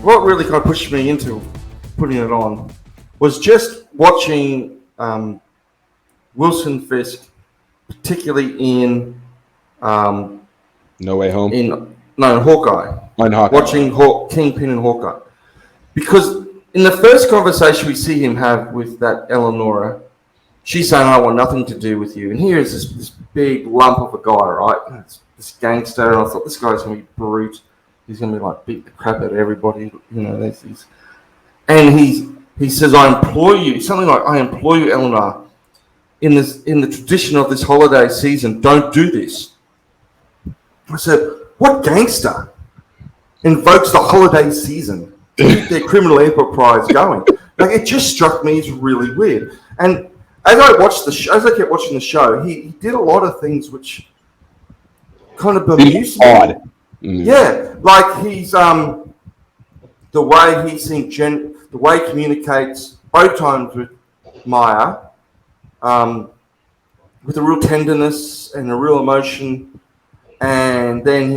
what really kind of pushed me into putting it on was just watching Wilson Fisk, particularly in No Way Home. in Hawkeye. On Hawkeye. Watching Kingpin and Hawkeye, because in the first conversation we see him have with that Eleonora, she's saying, "I want nothing to do with you." And here is this big lump of a guy, right? This gangster, and I thought this guy's gonna be brute. He's gonna be like beat the crap out of everybody, you know. And he says, "I implore you," something like, "I implore you, Eleanor, in the tradition of this holiday season, don't do this." I said, "What gangster invokes the holiday season to keep their criminal enterprise going?" Like, it just struck me as really weird. And as I kept watching the show, he did a lot of things which kind of bemused me. Odd. Mm. Yeah, like he's the way the way he communicates both times with Maya, with a real tenderness and a real emotion, and then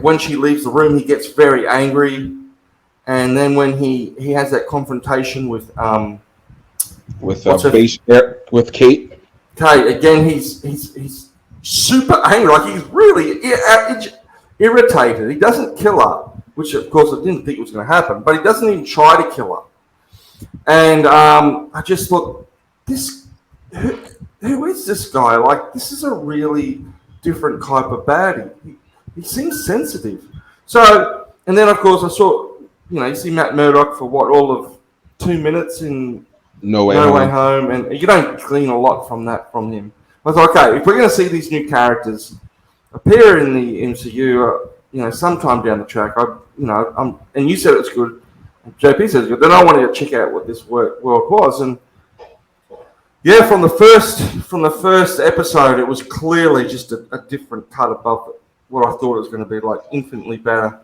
when she leaves the room, he gets very angry, and then when he has that confrontation with Kate. Kate again, he's super angry, like he's really irritated. He doesn't kill her, which of course I didn't think was going to happen, but he doesn't even try to kill her. And I just thought, who is this guy? Like, this is a really different type of baddie. He seems sensitive. So, and then of course I saw, you see Matt Murdoch for all of 2 minutes in No Way Home, and you don't glean a lot from him. I thought, okay, if we're going to see these new characters appear in the MCU, sometime down the track, and you said it's good, JP said it's good, then I wanted to check out what this world was, and yeah, from the first episode, it was clearly just a different cut above what I thought it was going to be, like infinitely better.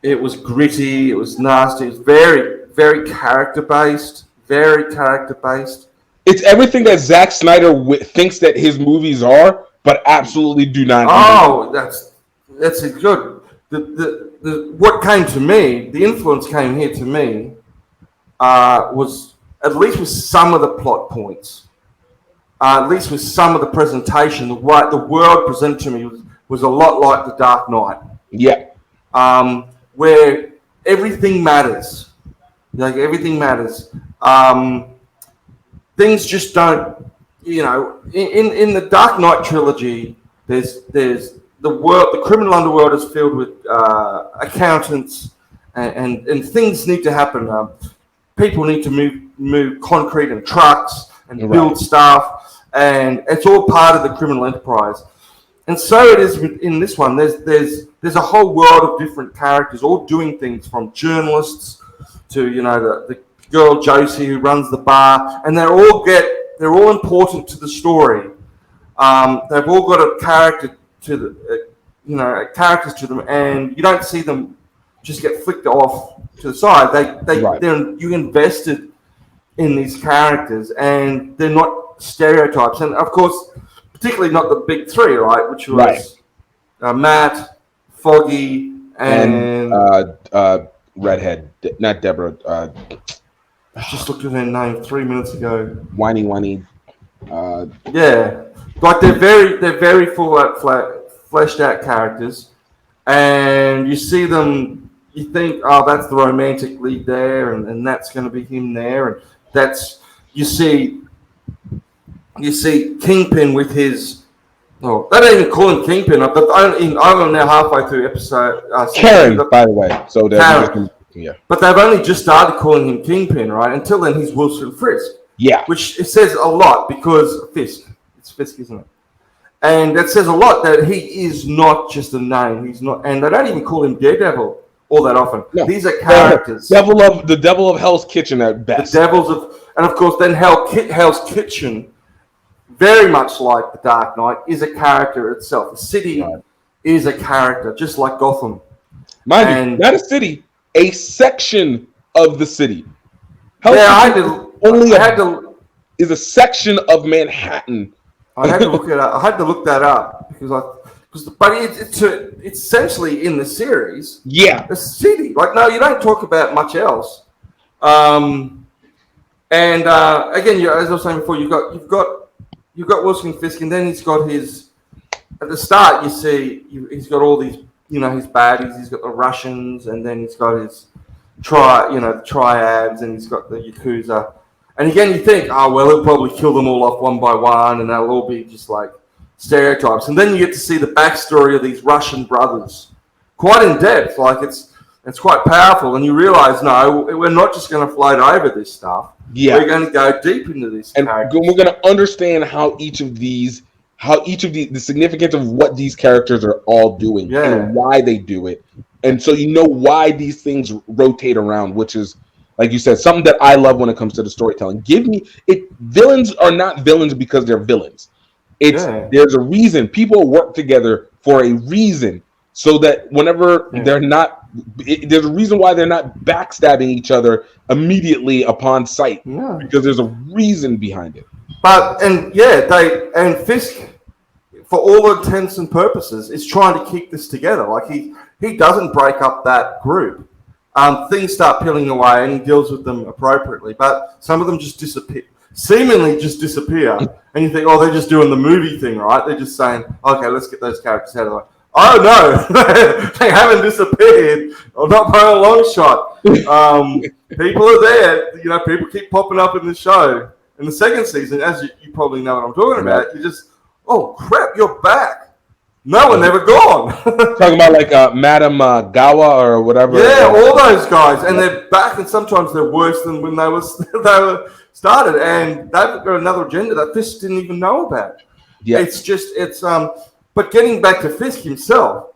It was gritty, it was nasty, it was very, very character based. It's everything that Zack Snyder thinks that his movies are, but absolutely do not. Oh, that's good. What came to me, the influence came here to me, was at least with some of the plot points, at least with some of the presentation. The world presented to me was a lot like The Dark Knight. Yeah. Where everything matters. Like, everything matters. Things just don't, in the Dark Knight trilogy, there's the criminal underworld is filled with accountants, and things need to happen. People need to move concrete and trucks and build stuff, and it's all part of the criminal enterprise. And so it is in this one. There's a whole world of different characters, all doing things, from journalists to the girl Josie who runs the bar, and they're all important to the story. They've all got a character characters to them, and you don't see them just get flicked off to the side. You invested in these characters, and they're not stereotypes. And of course, particularly not the big three, right? Which was Matt, Foggy, and redhead, not Deborah. I just looked at her name 3 minutes ago. Whiny. Yeah, like they're very full out, fleshed out characters, and you see them. You think, oh, that's the romantic lead there, and that's going to be him there, and that's you see Kingpin with his. Oh, they don't even call him Kingpin. I'm now halfway through episode. Karen, by the way. So Karen. Yeah. But they've only just started calling him Kingpin, right? Until then, he's Wilson Fisk. Yeah. Which it says a lot, because Fisk. It's Fisk, isn't it? And that says a lot that he is not just a name. He's not, and they don't even call him Daredevil all that often. No. These are characters. The devil of Hell's Kitchen at best. And of course, then Hell's Kitchen, very much like The Dark Knight, is a character itself. The city is a character, just like Gotham. Mind you, not a city. A section of the city. Is a section of Manhattan. I had to look it up. I had to look that up because But it's essentially in the series Yeah, a city. Like, no, you don't talk about much else. And again, as I was saying before, you've got Wilson Fisk, and then he's got his. At the start, you see he's got all these, his baddies. He's got the Russians, and then he's got his the triads, and he's got the Yakuza. And again, you think, oh well, he'll probably kill them all off one by one, and they'll all be just like stereotypes. And then you get to see the backstory of these Russian brothers, quite in depth. Like it's quite powerful, and you realise, no, we're not just going to float over this stuff. yeah, we're going to go deep into this, and we're going to understand how each of the significance of what these characters are all doing and why they do it. And so you know why these things rotate around, which is, like you said, something that I love when it comes to the storytelling. Villains are not villains because they're villains. There's a reason. People work together for a reason, so that whenever they're not, there's a reason why they're not backstabbing each other immediately upon sight, because there's a reason behind it. And Fisk, for all intents and purposes, is trying to keep this together. Like he doesn't break up that group. Things start peeling away, and he deals with them appropriately. But some of them just seemingly just disappear, and you think, oh, they're just doing the movie thing, right? They're just saying, okay, let's get those characters out of the way. Oh no, they haven't disappeared. Not by a long shot. People are there. People keep popping up in the show. In the second season, as you probably know what I'm talking about, you just, oh crap, you're back. No, we're never gone. Talking about like Madam Gawa or whatever. Yeah, all those guys, and they're back, and sometimes they're worse than when they were started, and they've got another agenda that Fisk didn't even know about. Yeah, But getting back to Fisk himself,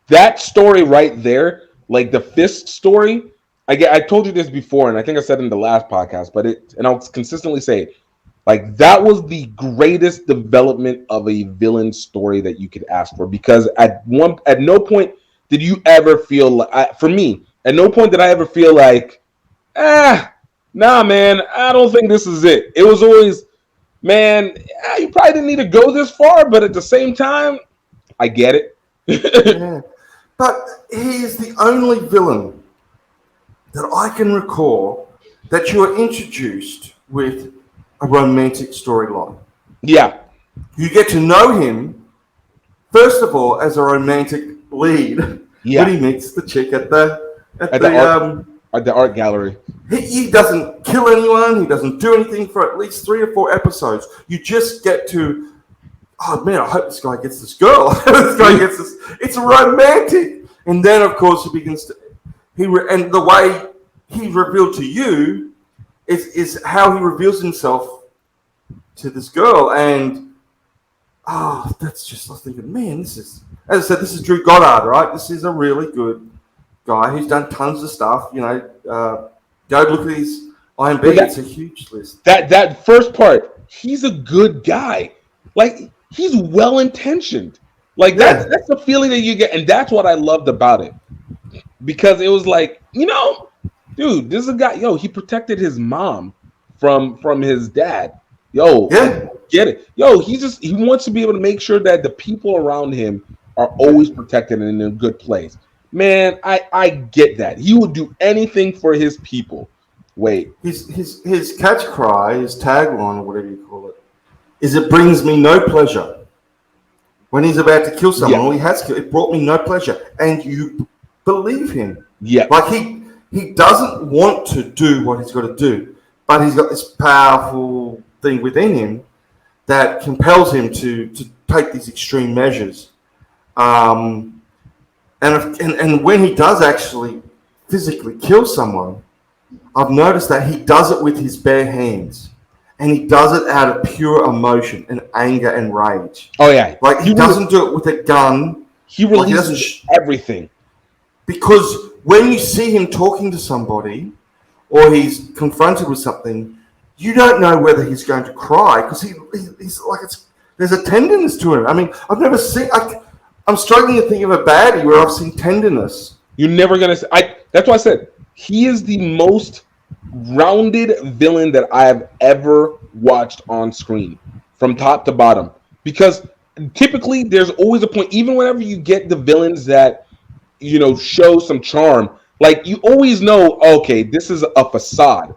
that story right there, like the Fisk story. I told you this before, and I think I said it in the last podcast, and I'll consistently say it. Like, that was the greatest development of a villain story that you could ask for, because at no point did you ever feel like, for me, at no point did I ever feel like, nah, man, I don't think this is it. It was always, man, you probably didn't need to go this far, but at the same time, I get it. Yeah. But he is the only villain that I can recall that you are introduced with a romantic storyline. Yeah. You get to know him, first of all, as a romantic lead when he meets the chick at the art gallery. He doesn't kill anyone. He doesn't do anything for at least 3 or 4 episodes. You just get to, oh man, I hope this guy gets this girl. This guy gets this. It's romantic. And then, of course, he begins to, and the way he revealed to you is how he reveals himself to this girl. And, that's just, I was thinking, man, this is, as I said, this is Drew Goddard, right? This is a really good guy who's done tons of stuff. Go look at his IMDb. It's a huge list. That first part, he's a good guy. Like, he's well-intentioned. Like, that's the feeling that you get, and that's what I loved about it. Because it was like, dude, this is a guy, he protected his mom from his dad. Get it. He wants to be able to make sure that the people around him are always protected and in a good place. Man, I get that. He would do anything for his people. Wait. His catch cry, his tagline, or whatever you call it, is "It brings me no pleasure." When he's about to kill someone, or he has killed, it brought me no pleasure. And you believe him. Yeah. Like he doesn't want to do what he's got to do, but he's got this powerful thing within him that compels him to take these extreme measures. And when he does actually physically kill someone, I've noticed that he does it with his bare hands. And he does it out of pure emotion and anger and rage. Oh, yeah. Like, he doesn't do it with a gun. He releases everything. Because when you see him talking to somebody or he's confronted with something, you don't know whether he's going to cry because he's like, there's a tenderness to him. I mean, I've never seen... I'm struggling to think of a baddie where I've seen tenderness. You're never going to... That's why I said he is the most rounded villain that I have ever watched on screen from top to bottom, because typically there's always a point, even whenever you get the villains that show some charm, like you always know, okay, this is a facade,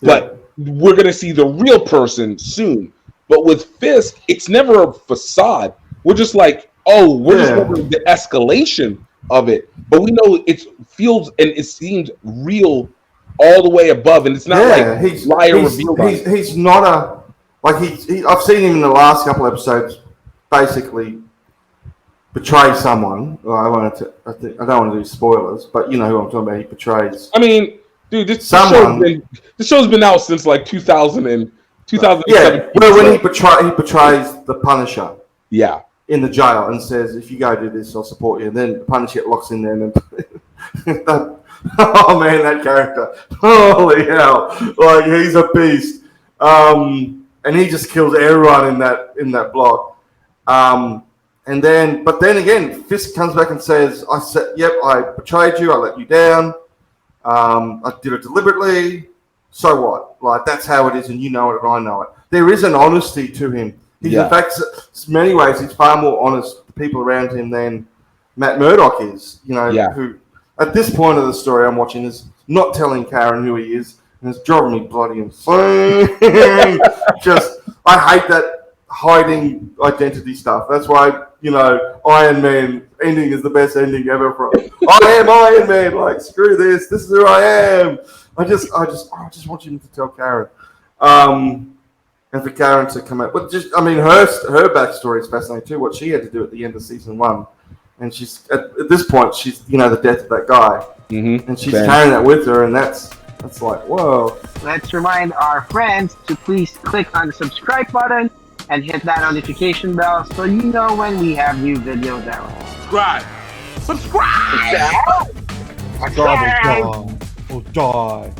but we're gonna see the real person soon. But with Fisk, it's never a facade. We're just like, oh, we're just wondering the escalation of it, but we know it feels and it seems real all the way above, and it's not he's revealed. He's not a I've seen him in the last couple episodes basically betray someone. Well, I don't want to do spoilers, but you know who I'm talking about. He betrays. I mean, dude, this show's been out since like 2000 and 2007. Yeah, well, when he betrays the Punisher. Yeah. In the jail and says, "If you go do this, I'll support you." And then the Punisher locks in there, and oh man, that character! Holy hell! Like he's a beast, and he just kills everyone in that block. But then again, Fisk comes back and says, I betrayed you. I let you down. I did it deliberately. So what? Like that's how it is, and you know it, and I know it. There is an honesty to him. In fact, in many ways, he's far more honest to people around him than Matt Murdoch is. Who at this point of the story I'm watching is not telling Karen who he is, and it's driving me bloody insane. I hate that hiding identity stuff. That's why Iron Man ending is the best ending ever. I am Iron Man. Like screw this. This is who I am. I just want him to tell Karen. And for Karen to come out, but her backstory is fascinating too. What she had to do at the end of season 1, and she's at this point, she's the death of that guy, and she's carrying that with her, and that's like whoa. Let's remind our friends to please click on the subscribe button and hit that notification bell so you know when we have new videos out. Subscribe. Die. Die.